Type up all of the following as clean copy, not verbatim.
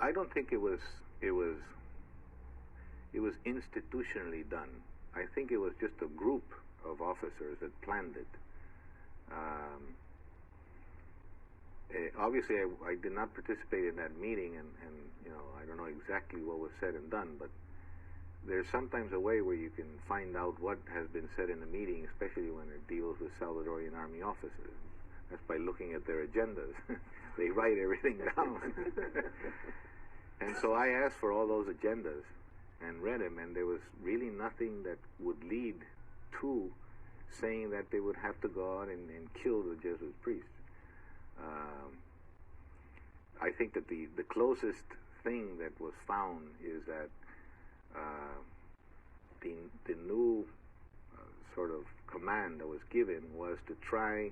I don't think it was institutionally done. I think it was just a group of officers that planned it. Obviously, I did not participate in that meeting, and I don't know exactly what was said and done, but there's sometimes a way where you can find out what has been said in a meeting, especially when it deals with Salvadorian army officers. That's by looking at their agendas. They write everything down. And so I asked for all those agendas and read them, and there was really nothing that would lead to saying that they would have to go out and kill the Jesuit priests. I think that the closest thing that was found is that the new sort of command that was given was to try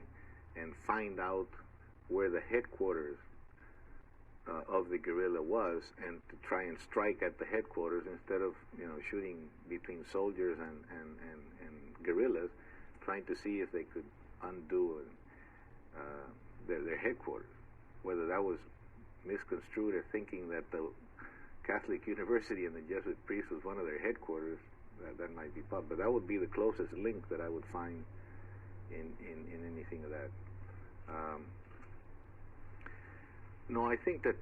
and find out where the headquarters of the guerrilla was, and to try and strike at the headquarters instead of shooting between soldiers and guerrillas, trying to see if they could undo their headquarters. Whether that was misconstrued or thinking that the Catholic University and the Jesuit priest was one of their headquarters, that might be possible. But that would be the closest link that I would find in anything of that. No, I think that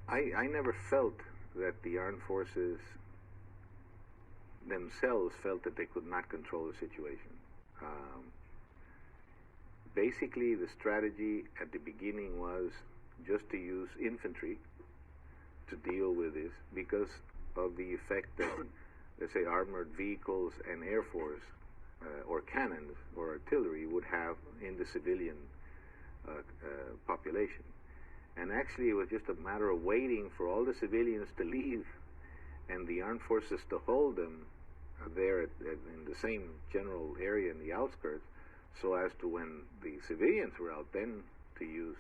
I never felt that the armed forces themselves felt that they could not control the situation. Basically, the strategy at the beginning was just to use infantry to deal with this because of the effect that, let's say, armored vehicles and air force or cannons or artillery would have in the civilian population. And actually, it was just a matter of waiting for all the civilians to leave and the armed forces to hold them there in the same general area in the outskirts, so as to, when the civilians were out, then to use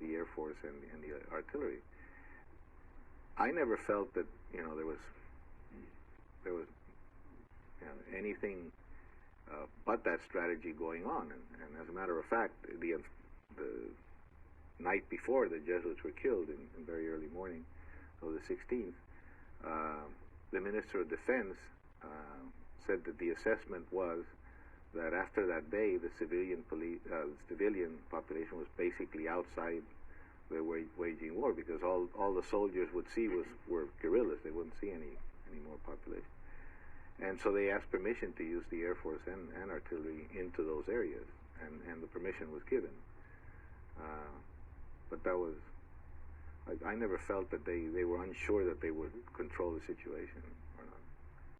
the air force and the artillery. I never felt that there was anything but that strategy going on. And as a matter of fact, the night before the Jesuits were killed, in very early morning of the 16th, the Minister of Defense said that the assessment was that after that day, the civilian population was basically outside the waging war, because all the soldiers would see were guerrillas. They wouldn't see any more population. And so they asked permission to use the Air Force and artillery into those areas, and the permission was given. But that was, I never felt that they were unsure that they would control the situation or not.